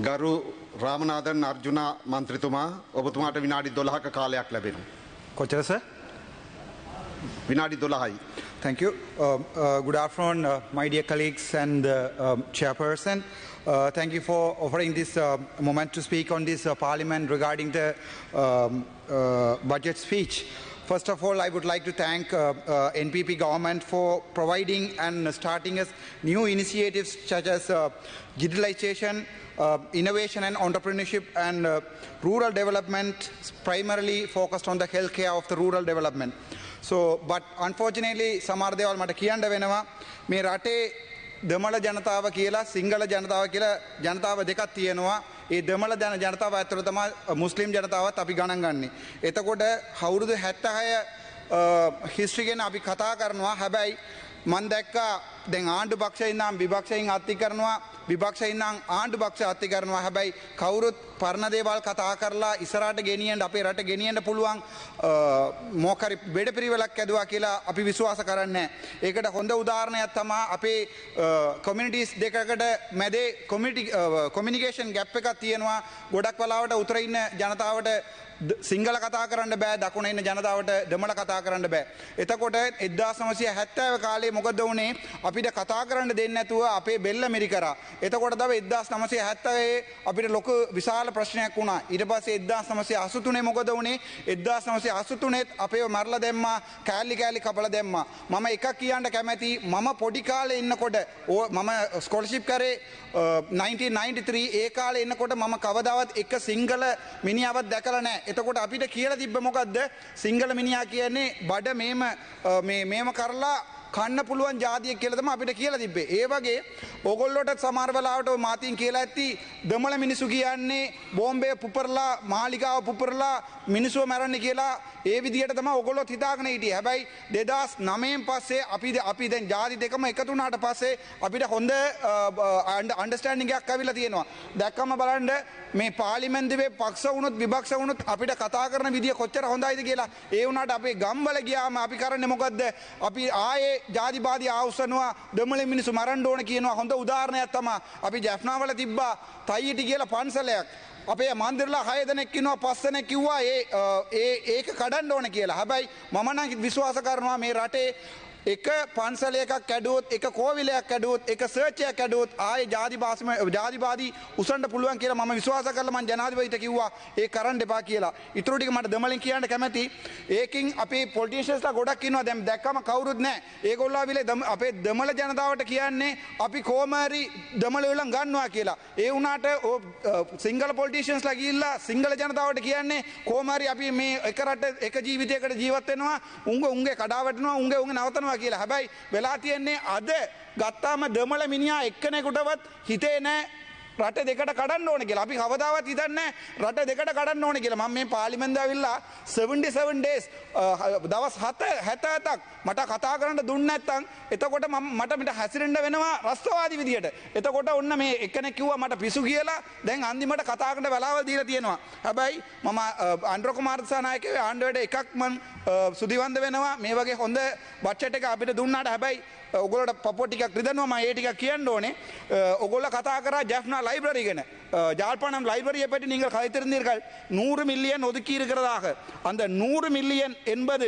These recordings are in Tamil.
ගරු රාමනාදන් අර්ජුනා මන්ත්‍රීතුමා ඔබතුමාට විනාඩි 12ක කාලයක් ලැබෙනවා. කොච්චර සර්? විනාඩි 12යි. Thank you. Good afternoon, my dear colleagues and chairperson. Thank you for offering this moment to speak on this parliament regarding the budget speech. First of all, I would like to thank NPP government for providing and starting us new initiatives such as digitalization, innovation and entrepreneurship and rural development, primarily focused on the healthcare of the rural development. So, but unfortunately, සමහර දේවල් මට කියන්න වෙනවා. මේ රටේ දෙමළ ජනතාව කියලා සිංහල ජනතාව කියලා ජනතාව දෙකක් තියෙනවා. ඒ දෙමළ ජනතාව ඇතුළත තමයි මුස්ලිම් ජනතාවත් අපි ගණන් ගන්නේ. එතකොට අවුරුදු 76 හිස්ටරි ගැන අපි කතා කරනවා. හැබැයි මම දැක්කා දැන් ආණ්ඩු පක්ෂයෙන් නම් විපක්ෂයෙන් අත්ති කරනවා, විපක්ෂයෙන් නම් ආණ්ඩු පක්ෂ අත්ති කරනවා. හැබැයි කවුරුත් පරණ දේවල් කතා කරලා ඉස්සරහට ගෙනියන්න අපේ රට ගෙනියන්න පුළුවන් මොකරි බෙඩපිරිවෙලක් ඇදුවා කියලා අපි විශ්වාස කරන්නේ නැහැ. ඒකට හොඳ උදාහරණයක් තමයි අපේ කමියුනිටිස් දෙකකට මැදේ කොමියුනිකේෂන් ගැප් එකක් තියෙනවා. ගොඩක් වෙලාවට උතර ඉන්න ජනතාවට සිංහල කතා කරන්න බෑ, දකුණ ඉන්න ජනතාවට දෙමළ කතා කරන්න බෑ. එතකොට 1970 කාලේ මොකද වුනේ? අපිට කතා කරන්න දෙන්නේ නැතුව අපේ බෙල්ල මිරි කරා. එතකොට තමයි 1970 අපිට ලොකු විශාල ප්‍රශ්නයක් වුණා. ඊට පස්සේ 1983 මොකද වුනේ? 1983 අපේව මරලා දැම්මා, කෑලි කෑලි කපලා දැම්මා. මම එකක් කියන්න කැමැති, මම පොඩි කාලේ ඉන්නකොට මම ස්කෝලර්ෂිප් කරේ 1993. ඒ කාලේ ඉන්නකොට මම කවදාවත් එක සිංගල මිනිහාවක් දැකලා නැහැ. එතකොට අපිට කියලා තිබ්බ මොකද්ද? සිංගල මිනිහා කියන්නේ බඩ මේම කරලා කන්න පුළුවන් ජාතියක් කියලා තමයි අපිට කියලා තිබ්බේ. ඒ වගේ ඕගොල්ලෝට සමහර වෙලාවට මාතින් කියලා ඇති දෙමළ මිනිසු කියන්නේ බෝම්බේ පුපුරලා මාලිගාව පුපුරලා මිනිස්සුව මරන්නේ කියලා ඒ විදිහට තමයි ඕගොල්ලොත් හිතාගෙන හිටියේ. හැබැයි 2009න් පස්සේ අපි දැන් ජාති දෙකම එකතු වුණාට පස්සේ අපිට හොඳ අන්ඩර්ස්ටෑන්ඩින්ග් එකක් ඇවිල්ලා තියෙනවා. දැක්කම බලන්න මේ පාර්ලිමේන්තුවේ පක්ෂ වුණොත් විපක්ෂ වුණොත් අපිට කතා කරන විදිය කොච්චර හොඳයිද කියලා. ඒ වුණාට අපේ ගම්වල ගියාම අපි කරන්නේ මොකද්ද? අපි ආයේ ජාතිවාදී ආවුස්සනවා, දෙමළ මිනිස්සු මරන්න ඕන කියනවා. හොඳ උදාහරණයක් තමයි අපි ජැෆ්නාවල තිබ්බා තයියිටි කියලා පන්සලයක්. අපේ මන්දිරලා 6 දෙනෙක් ඉන්නවා, 5 දෙනෙක් කිව්වා ඒක කඩන්න ඕන කියලා. හැබැයි මම නම් විශ්වාස කරනවා මේ රටේ එක පන්සල එකක් කැඩුවොත්, එක කෝවිලයක් කැඩුවොත්, එක සර්ච් එකක් කැඩුවොත් ආයේ ජාතිවාදී උසන්න පුළුවන් කියලා මම විශ්වාස කරලා මම ජනාධිපතිට කිව්වා ඒ කරන්න එපා කියලා. ඊටු ටික මට දෙමළෙන් කියන්න කැමැති. ඒකින් අපේ පොලිටිෂියන්ස්ලා ගොඩක් ඉන්නවා. දැන් දැක්කම කවුරුත් නැහැ. ඒගොල්ලෝ ආවිලේ අපේ දෙමළ ජනතාවට කියන්නේ අපි කොහොමරි දෙමළ වලන් ගන්නවා කියලා. ඒ වුණාට සිංගල පොලිටිෂියන්ස්ලා ගිහිල්ලා සිංගල ජනතාවට කියන්නේ කොහොමරි අපි මේ එක රට එක ජීවිතයකට ජීවත් වෙනවා, උංගේ කඩා වැටෙනවා, උංගේ නවතනවා කියලා. හැබැයි වෙලා තියෙන්නේ අද ගත්තාම දෙමළ මිනිහා එක්කෙනෙකුටවත් හිතේ නැහැ රට දෙකට කඩන්න ඕන කියලා. අපි කවදාවත් හිතන්නේ රට දෙකට කඩන්න ඕන කියලා. මම මේ පාර්ලිමේන්තුවේ ඇවිල්ලා 77 days දවස් 77ක් මට කතා කරන්න දුන්නේ නැත්තම් එතකොට මට මෙතන හැසිරෙන්න වෙනවා රස්තවාදී විදියට. එතකොට ඔන්න මේ එක්කෙනෙක් කිව්වා මට පිසු කියලා. දැන් අන්තිමට කතා කරන්න වෙලාවල් දීලා තියෙනවා. හැබැයි මම අන්ඩ්‍ර කුමාර දිසානායකගේ ආණ්ඩුවට එකක් මම සුදිවන්ද වෙනවා. මේ වගේ හොඳ බජට් එක අපිට දුන්නාට හැබැයි ඔගොල්ලෝට පපුව ටිකක් රිදෙනවා. මම ඒ ටිකක් කියන්න ඕනේ. ඔගොල්ලෝ கතා කරා ஜாஃப்னா லைப்ரரி ගැන. யாழ்ப்பாணம் லைப்ரரியை பற்றி நீங்கள் கதைத்திருந்தீர்கள். 100 மில்லியன் ஒதுக்கி இருக்கிறதாக. அந்த 100 மில்லியன் என்பது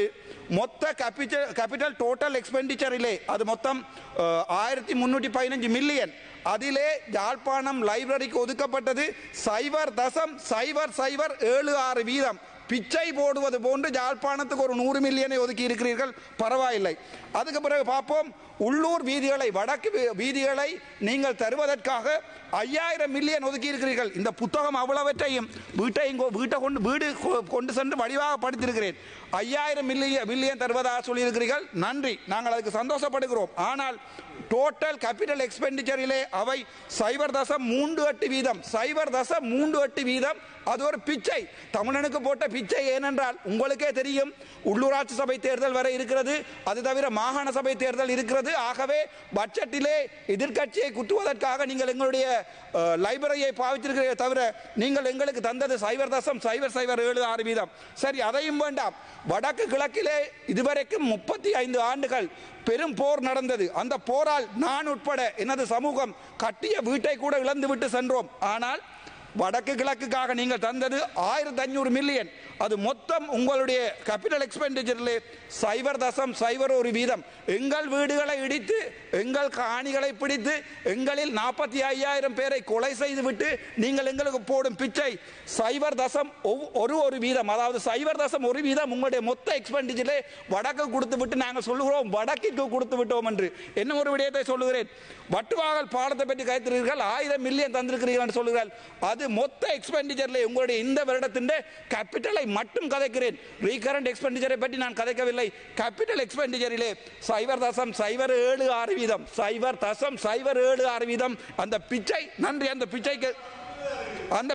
மொத்த கேபிட்டல் டோட்டல் எக்ஸ்பெண்டிச்சரிலே அது மொத்தம் 1315 மில்லியன். அதிலே யாழ்ப்பாணம் லைப்ரரிக்கு ஒதுக்கப்பட்டது 0.0076%. பிச்சை போடுவது போன்று யாழ்ப்பாணத்துக்கு ஒரு 100 மில்லியனை ஒதுக்கி இருக்கிறீர்கள், பரவாயில்லை. அதுக்கு பிறகு பார்ப்போம். உள்ளூர் வீதிகளை, வடக்கு வீதிகளை நீங்கள் தருவதற்காக 5000 மில்லியன் ஒதுக்கி இருக்கிறீர்கள். இந்த புத்தகம் அவ்வளவற்றையும் வீடு கொண்டு சென்று வடிவாக படித்திருக்கிறேன். 5000 மில்லியன் தருவதாக சொல்லியிருக்கிறீர்கள். நன்றி, நாங்கள் அதுக்கு சந்தோஷப்படுகிறோம். ஆனால் டோட்டல் கேபிட்டல் எக்ஸ்பெண்டிச்சரிலே அவை 0.38% வீதம். அது ஒரு பிச்சை, தமிழனுக்கு போட்ட பிச்சை. ஏனென்றால் உங்களுக்கே தெரியும், உள்ளூராட்சி சபை தேர்தல் வரை இருக்கிறது. அது தவிர மாகாண சபை தேர்தல் இருக்கிறது. இருக்கிறது. ஆகவே பட்ஜெட்டிலே எதிர்க்கட்சியை குத்துவதற்காக நீங்கள் எங்களுடைய லைப்ரரியை பாவிச்சிருக்கிறீர்கள் தவிர நீங்கள் எங்களுக்கு தந்தது 0.007 சரி, அதையும் வேண்டாம். வடக்கு கிழக்கிலே இதுவரைக்கும் 35 ஆண்டுகள் பெரும் போர் நடந்தது. அந்த போரால் நான் உட்பட எனது சமூகம் கட்டிய வீட்டை கூட இழந்துவிட்டு சென்றோம். ஆனால் வடக்கு கிழக்குக்காக நீங்கள் தந்தது 1500 மில்லியன். அது மொத்தம் உங்களுடைய கேபிட்டல் எக்ஸ்பெண்டிச்சரிலே 0.01%. எங்கள் வீடுகளை இடித்து எங்கள் காணிகளை பிடித்து எங்களில் 45,000 பேரை கொலை செய்துவிட்டு நீங்கள் எங்களுக்கு போடும் பிச்சை 0.1%. அதாவது 0.1% உங்களுடைய மொத்த எக்ஸ்பெண்டிச்சரிலே வடக்கு கொடுத்து விட்டு நாங்கள் சொல்லுகிறோம் வடக்கிற்கு கொடுத்து விட்டோம் என்று. என்ன ஒரு விடயத்தை சொல்லுகிறேன், வட்டுவாகல் பாலத்தை பற்றி கைத்திருக்கிறீர்கள், 1000 மில்லியன் தந்திருக்கிறீர்கள் என்று சொல்லுகிறார்கள். அது மொத்த எக்ஸ்பெண்டிச்சர்ல உங்களுடைய இந்த வருடத்தின் கேபிட்டலை மட்டும் கதைக்கிறேன். ரீகரண்ட் எக்ஸ்பெண்டிச்சரை பற்றி நான் கதைக்கவில்லை. கேபிட்டல் எக்ஸ்பெண்டிச்சரிலே 0.076%. 0.076%. அந்த பிச்சை நன்றி, அந்த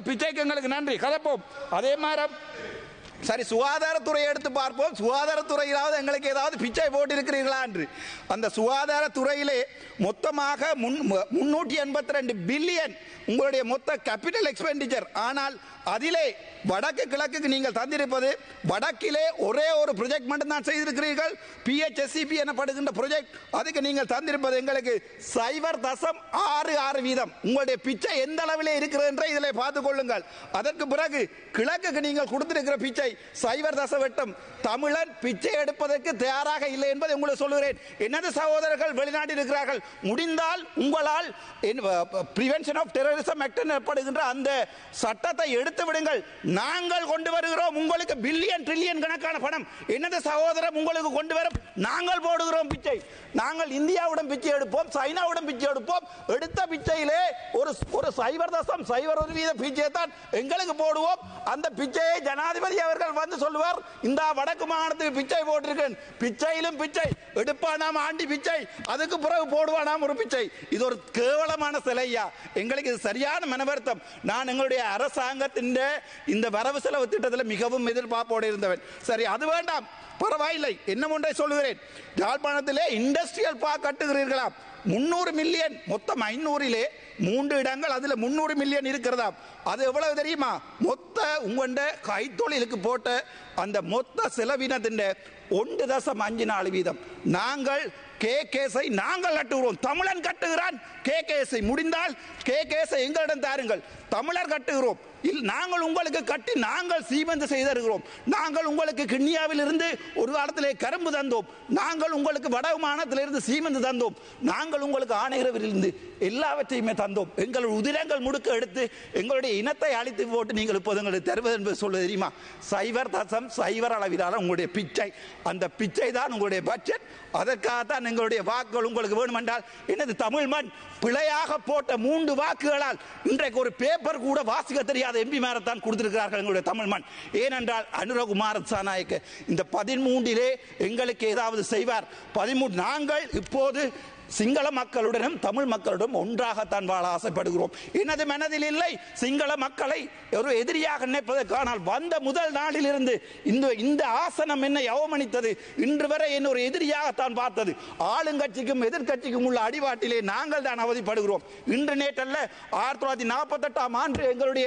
பிச்சைக்கு எங்களுக்கு நன்றி. கதைப்போம். அதே மாதிரி சரி, சுகாதாரத்துறையை எடுத்து பார்ப்போம். சுகாதாரத்துறையிலாவது எங்களுக்கு ஏதாவது பிச்சை போட்டு இருக்கிறீர்களா என்று. அந்த சுகாதாரத்துறையிலே மொத்தமாக 382 பில்லியன் உங்களுடைய மொத்த கேபிட்டல் எக்ஸ்பெண்டிச்சர். ஆனால் அதிலே வடக்கு கிழக்குக்கு நீங்கள் தந்திருப்பது, வடக்கிலே ஒரே ஒரு ப்ரொஜெக்ட் மட்டும் தான் செய்திருக்கிறீர்கள், PHSCP எனப்படுகின்ற ப்ரொஜெக்ட். அதுக்கு நீங்கள் தந்திருப்பது எங்களுக்கு 0.66%. உங்களுடைய பிச்சை எந்த அளவிலே இருக்கிறது என்ற இதில் பார்த்துக் கொள்ளுங்கள். அதற்கு பிறகு கிழக்குக்கு நீங்கள் கொடுத்திருக்கிற பிச்சை 0.8. தமிழன் பிச்சை எடுப்பதற்கு தயாராக இல்லை என்பதை உங்களுக்கு சொல்லுகிறேன். எனது சகோதரர்கள் வெளிநாட்டில் இருக்கிறார்கள். முடிந்தால் உங்களால் பிரிவென்ஷன் ஆஃப் டெரரிசம் ஆக்ட் எனப்படுகின்ற அந்த சட்டத்தை எடுத்து விடுங்கள். நாங்கள் கொண்டு வருகிறோம் உங்களுக்கு பில்லியன் ட்ரில்லியன் கணக்கான பணம். எனது சகோதரர் உங்களுக்கு கொண்டு வரும், நாங்கள் போடுகிறோம் பிச்சை. நாங்கள் இந்தியாவுடன் பிச்சை எடுப்போம், சைனாவுடன் பிச்சை எடுப்போம். எடுத்த பிச்சையிலே ஒரு 0.01% பிச்சையை தான் எங்களுக்கு போடுவோம். அந்த பிச்சையை ஜனாதிபதி அவர்கள் வந்து சொல்லுவார், இந்த வடக்கு மாகாணத்துக்கு பிச்சை போட்டிருக்கேன். பிச்சையிலும் பிச்சை எடுப்பானாம், ஆண்டி பிச்சை, அதுக்கு பிறகு போடுவானாம் ஒரு பிச்சை. இது ஒரு கேவலமான சிலையா. எங்களுக்கு இது சரியான மனவருத்தம். நான் எங்களுடைய அரசாங்கத்தின் இந்த வரவு செலவு திட்டத்தில் மிகவும் எதிர்பார்ப்போடு இருந்தவன். சரி, அது வேண்டாம், பரவாயில்லை. என்ன ஒன்றை சொல்லுகிறேன், யாழ்ப்பாணத்திலே இண்டஸ்ட்ரியல் பார்க் கட்டுகிறீர்களாம், 300 மில்லியன். மொத்தம் 500லே 3 இடங்கள், அதுல 300 மில்லியன் இருக்கிறதா. அது எவ்வளவு தெரியுமா? மொத்த உங்கண்ட கைத்தொழிலுக்கு போட்ட அந்த மொத்த செலவினத்தின் 1.54%. நாங்கள் கேகேஸை நாங்கள் கட்டுகிறோம். தமிழன் கட்டுகிறான் கேகேஸை. முடிந்தால் கேகேஸை எங்களிடம் தாருங்கள். தமிழர் கட்டுகிறோம். நாங்கள் உங்களுக்கு கட்டி நாங்கள் சீமந்து செய்திருக்கிறோம். நாங்கள் உங்களுக்கு கிண்ணியாவில் இருந்து ஒரு காலத்திலே கரும்பு தந்தோம். நாங்கள் உங்களுக்கு வடமானத்திலிருந்து சீமந்து தந்தோம். நாங்கள் உங்களுக்கு ஆணையரவிலிருந்து எல்லாவற்றையுமே தந்தோம். எங்களுடைய உதிரங்கள் முடுக்க எடுத்து எங்களுடைய இனத்தை அழித்து போட்டு நீங்கள் இப்போது எங்களுக்கு தருவது என்பது சொல்வது தெரியுமா? 0.0 அளவிலான உங்களுடைய பிச்சை. அந்த பிச்சை தான் உங்களுடைய பட்ஜெட். அதற்காகத்தான் எங்களுடைய வாக்குகள் உங்களுக்கு வேண்டுமென்றால் எனது தமிழ் மண் பிழையாக போட்ட 3 வாக்குகளால் இன்றைக்கு ஒரு பேப்பர் கூட வாசிக்க தெரியாத MP மாரத்தான் கொடுத்திருக்கிறார்கள் எங்களுடைய தமிழ் மண். ஏனென்றால் அனுரகுமார சாநாயக்க இந்த 13லே எங்களுக்கு ஏதாவது செய்வார். 13 நாங்கள் இப்போது சிங்கள மக்களுடனும் தமிழ் மக்களுடன் ஒன்றாகத்தான் வாழ ஆசைப்படுகிறோம். எனது மனதில் இல்லை சிங்கள மக்களை ஒரு எதிரியாக நினைப்பதற்கானால் வந்த முதல் நாளில் இருந்து இந்த ஆசனம் என்னை அவமனித்தது. இன்று வரை என்ன ஒரு எதிரியாகத்தான் பார்த்தது. ஆளுங்கட்சிக்கும் எதிர்கட்சிக்கும் உள்ள அடிபாட்டிலே நாங்கள் தான் அவதிப்படுகிறோம். இன்று நேற்றல்ல, 1948ஆம் ஆண்டு எங்களுடைய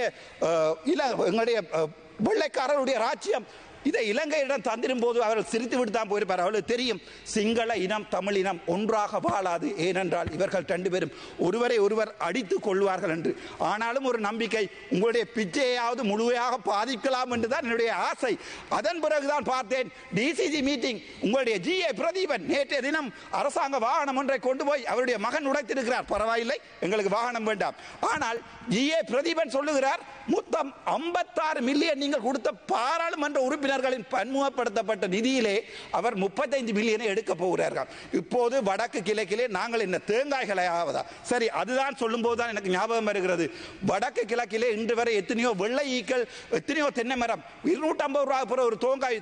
வெள்ளைக்காரருடைய ராஜ்யம் இதை இலங்கையிடம் தந்திரும் போது அவர்கள் சிரித்து விட்டு தான் போயிருப்பார். அவர்களுக்கு தெரியும் சிங்கள இனம் தமிழ் இனம் ஒன்றாக வாழாது. ஏனென்றால் இவர்கள் 2 பேரும் ஒருவரை ஒருவர் அடித்துக் கொள்வார்கள் என்று. ஆனாலும் ஒரு நம்பிக்கை, உங்களுடைய பிச்சையாவது முழுமையாக பாதிக்கலாம் என்றுதான் என்னுடைய ஆசை. அதன் பிறகுதான் பார்த்தேன் DCG மீட்டிங். உங்களுடைய GA பிரதீபன் நேற்றைய தினம் அரசாங்க வாகனம் ஒன்றை கொண்டு போய் அவருடைய மகன் உடைத்திருக்கிறார். பரவாயில்லை, எங்களுக்கு வாகனம் வேண்டாம். ஆனால் GA பிரதீபன் சொல்லுகிறார், மொத்தம் 56 மில்லியன் நீங்கள் கொடுத்த பாராளுமன்ற உறுப்பினர்களின் பன்முகப்படுத்தப்பட்ட நிதியிலே அவர் 35 மில்லியனை எடுக்க போகிறார்கள். இப்போது வடக்கு கிழக்கிலே நாங்கள் என்ன தேங்காய்களை ஆவதா? சரி, அதுதான் சொல்லும் போதுதான் எனக்கு ஞாபகம் வருகிறது. வடக்கு கிழக்கிலே இன்று வரை எத்தனையோ வெள்ளை ஈக்கள், எத்தனையோ தென்னை மரம் 250 ரூபாய் ஒரு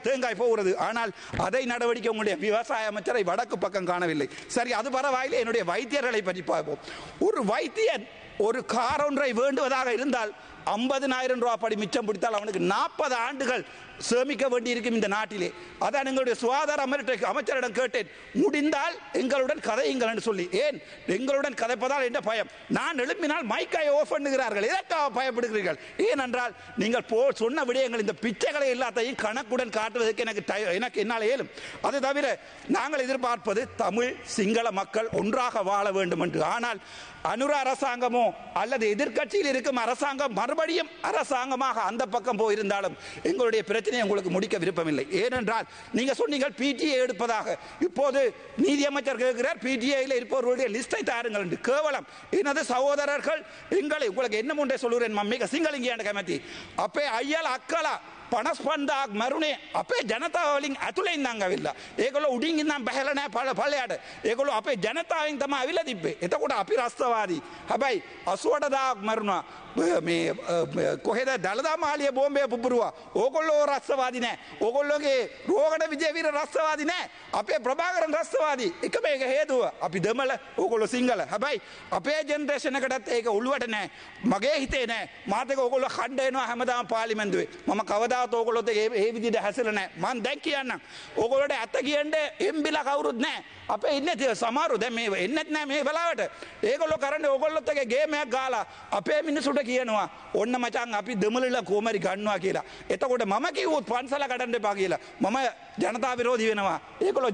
தேங்காய் போகிறது. ஆனால் அதை நடவடிக்கை உங்களுடைய விவசாய அமைச்சரை வடக்கு பக்கம் காணவில்லை. சரி, அது பரவாயில்லை. என்னுடைய வைத்தியர்களை பற்றி பார்ப்போம். ஒரு வைத்தியன் ஒரு கார் ஒன்றை வேண்டுவதாக இருந்தால் 50,000 ரூபாய் படி மிச்சம் பிடித்தால் அவனுக்கு 40 ஆண்டுகள் சேமிக்க வேண்டி இருக்கும் இந்த நாட்டிலே. அதான் எங்களுடைய சுகாதார அமைச்சரிடம் கேட்டேன், முடிந்தால் எங்களுடன் கதையுங்கள் என்று சொல்லி. ஏன் எங்களுடன் கதைப்பதால் என்ன பயம்? நான் எழுப்பினால் மைக்காய் ஓஃப் பண்ணுகிறார்கள். எதற்காக பயப்படுகிறீர்கள்? ஏனென்றால் நீங்கள் சொன்ன விடயங்கள் இந்த பிச்சைகளை எல்லாத்தையும் கணக்குடன் காட்டுவதற்கு எனக்கு என்னால் இயலும். அது தவிர நாங்கள் எதிர்பார்ப்பது தமிழ் சிங்கள மக்கள் ஒன்றாக வாழ வேண்டும் என்று. ஆனால் அனுர அரசாங்கமோ அல்லது எதிர்க்கட்சியில் இருக்கும் அரசாங்கம் மறுபடியும் அரசாங்கமாக அந்த பக்கம் போயிருந்தாலும் எங்களுடைய பிரச்சனையை உங்களுக்கு முடிக்க விருப்பமில்லை. ஏனென்றால் நீங்க சொன்னீங்க பிடிஏ எடுப்பதாக. இப்போது நீதியமைச்சர் கேட்கிறார் பிடிஏயில் இருப்பவர்களுடைய லிஸ்டை தாருங்கள் என்று. கேவலம் எனது சகோதரர்கள் எங்களை உங்களுக்கு என்ன ஒன்றை சொல்லுகிறேன் மம்மிக சிங்களிங்க கமத்தி அப்பே ஐயல் அக்கலா පනස්පන්දාක් මරුණේ අපේ ජනතාවලින් ඇතුළෙන් දං ඇවිල්ලා. ඒගොල්ලෝ උඩින් ඉඳන් බහැලා නැහැ පල්ලයට. ඒගොල්ලෝ අපේ ජනතාවෙන් තමයි ඇවිල්ලා තිබ්බේ. එතකොට අපි රස්තවාදී. හැබැයි 88,000ක් මරුණා. මේ කොහෙද දළදා මාළිය බෝම්බය පුපුරුවා. ඕගොල්ලෝ රස්තවාදී නැහැ. ඕගොල්ලෝගේ රෝගණ විජේවීර රස්තවාදී නැහැ. අපේ ප්‍රභාකරන් රස්තවාදී. එක මේක හේතුව අපි දෙමළ ඕගොල්ලෝ සිංහල. හැබැයි අපේ ජෙනරේෂන් එකටත් ඒක උළුවට නැහැ. මගේ හිතේ නැහැ. මාත් එක ඕගොල්ලෝ ඛණ්ඩ වෙනවා හැමදාම පාර්ලිමේන්තුවේ. මම කවදා ඕගොල්ලොත් ඒ විදිහට හැසිරෙන්නේ නැහැ. මම දැන් කියන්නම්. ඕගොල්ලෝට ඇත්ත කියන්නේ එම්බිලා කවුරුත් නැහැ. අපේ ඉන්නේ සමහරු දැන් මේ එන්නෙත් නැහැ මේ වෙලාවට. ඒගොල්ලෝ කරන්නේ ඕගොල්ලොත් එකේ ගේම් එකක් ගාලා අපේ මිනිසුන්ට කියනවා ඔන්න මචං අපි දෙමළලා කොමරි ගන්නවා කියලා. එතකොට මම කිව්වොත් පන්සල කඩන්න එපා කියලා. මම ජනතා විරෝධී වෙනවා. ඒගොල්ලෝ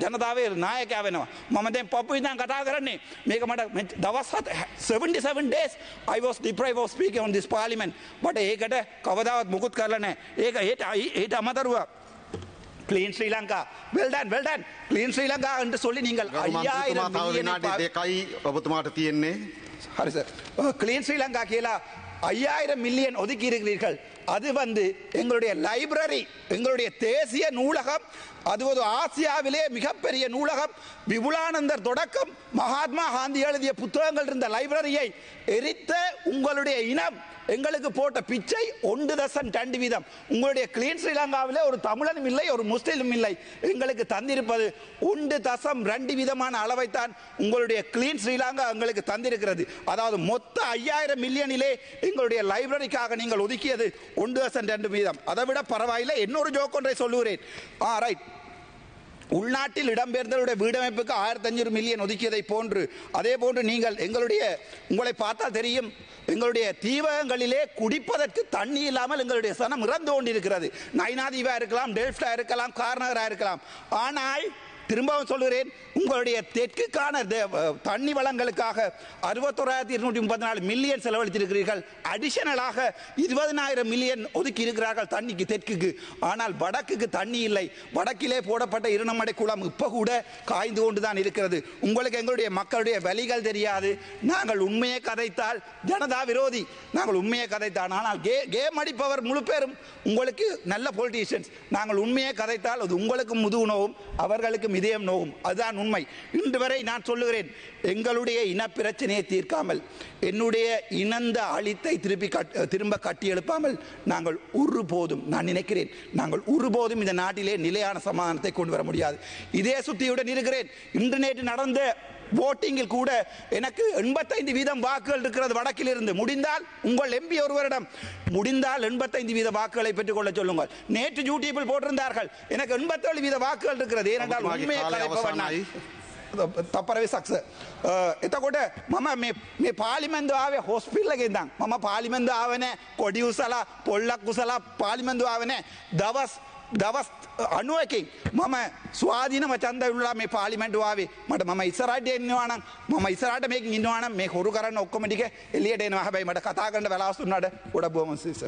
ජනතාවේ නායකයා වෙනවා. මම දැන් පපු ඉඳන් කතා කරන්නේ. මේක මට දවස් 77 days I was deprived of speaking on this parliament. but ඒකට කවදාවත් මුකුත් කරලා නැහැ. ඒක ඒට අමතරව Clean Sri Lanka. Well done. Clean Sri Lanka என்று சொல்லி நீங்கள் 5000 மில்லியன் දෙකයි ඔබතුමාට තියෙන්නේ. ஹரி சார் கிளீன் ஸ்ரீலங்கா கீழே 5000 மில்லியன் ஒதுக்கி இருக்கிறீர்கள். அது எங்களுடைய லைப்ரரி எங்களுடைய தேசிய நூலகம் அது ஒரு ஆசியாவிலே மிகப்பெரிய நூலகம் விபுலானந்தர் தொடக்கம் மகாத்மா காந்தி எழுதிய புத்தகங்கள் இருந்த லைப்ரரியை எரித்த உங்களுடைய இனம் எங்களுக்கு போட்ட பிச்சை 1.2% உங்களுடைய கிளீன் ஸ்ரீலங்காவிலே ஒரு தமிழனும் இல்லை ஒரு முஸ்லிமும் இல்லை. எங்களுக்கு தந்திருப்பது 1.2% அளவைத்தான் உங்களுடைய கிளீன் ஸ்ரீலங்கா எங்களுக்கு தந்திருக்கிறது. அதாவது மொத்த 5000 மில்லியனிலே எங்களுடைய லைப்ரரிக்காக நீங்கள் ஒதுக்கியது 1.2%. அதை விட பரவாயில்லை. இன்னொரு ஜோக் ஒன்றை சொல்லுகிறேன். ரைட் உள்நாட்டில் இடம்பெயர்ந்தவருடைய வீடமைப்புக்கு 1500 மில்லியன் ஒதுக்கியதை போன்று அதே போன்று நீங்கள் உங்களை பார்த்தால் தெரியும் எங்களுடைய தீவகங்களிலே குடிப்பதற்கு தண்ணி இல்லாமல் எங்களுடைய சனம் இறந்து கொண்டிருக்கிறது. நைனாதீவா இருக்கலாம், டெல்ஃப்டா இருக்கலாம், கார்னகரா இருக்கலாம். ஆனால் திரும்பவும் சொல்கிறேன் உங்களுடைய தெற்குக்கான தண்ணி வளங்களுக்காக 61,234 மில்லியன் செலவழித்திருக்கிறீர்கள். அடிஷனலாக 20,000 மில்லியன் ஒதுக்கி இருக்கிறார்கள் தண்ணிக்கு தெற்குக்கு. ஆனால் வடக்குக்கு தண்ணி இல்லை. வடக்கிலே போடப்பட்ட இருநமடை குளம் இப்ப கூட காய்ந்து கொண்டுதான் இருக்கிறது. உங்களுக்கு எங்களுடைய மக்களுடைய வலிகள் தெரியாது. நாங்கள் உண்மையை கதைத்தால் ஜனதா விரோதி. நாங்கள் உண்மையை கதைத்தான். ஆனால் கேம் அடிப்பவர் முழு பேரும் உங்களுக்கு நல்ல பொலிட்டீஷியன்ஸ். நாங்கள் உண்மையை கதைத்தால் அது உங்களுக்கு முதுகு நோவும் அவர்களுக்கு இதயம் நோவும். அதுதான் உண்மை. இன்று வரை நான் சொல்லுகிறேன் எங்களுடைய இன பிரச்சனையை தீர்க்காமல் என்னுடைய இனந்த அழித்தை திரும்ப கட்டி எழுப்பாமல் நாங்கள் ஒருபோதும் நான் நினைக்கிறேன் நாங்கள் ஒருபோதும் இந்த நாட்டிலே நிலையான சமாதானத்தை கொண்டு வர முடியாது. இதே சுத்தியுடன் இருக்கிறேன். இன்று நேற்று நடந்த voting கூட எனக்கு 85% வாக்குகள் இருக்கிறது வடக்கில் இருந்து. முடிந்தால் உங்கள் எம்பி ஒருவரிடம் முடிந்தால் 85% வாக்குகளை பெற்றுக்கொள்ள சொல்லுங்கள். நேற்று யூடியூபில் போட்டிருந்தார்கள் எனக்கு 87% வாக்குகள் இருக்கிறது. ஏனென்றால் உண்மையை கலைப்பவன் තපරවේ සක්ස එතකොට මම මේ පාර්ලිමේන්තු ආවේ හොස්පිටල් එකෙන් ඉඳන් මම පාර්ලිමේන්තු ආවේ නැහැ කොඩි උසලා පොල්ලක් උසලා පාර්ලිමේන්තු ආවේ නැහැ දවස් 91කින් මම ස්වාධීනව ඡන්ද විල්ලා මේ පාර්ලිමේන්තු ආවේ මට මම ඉස්සරහට එන්නවා නම් මම ඉස්සරහට මේකෙන් ඉන්නවා නම් මේ හොරු කරන්න ඔක්කොම ටික එළියට එනවා හැබැයි මට කතා කරන්න වෙලාවක් දුන්නාට ගොඩක් බොහොම සිස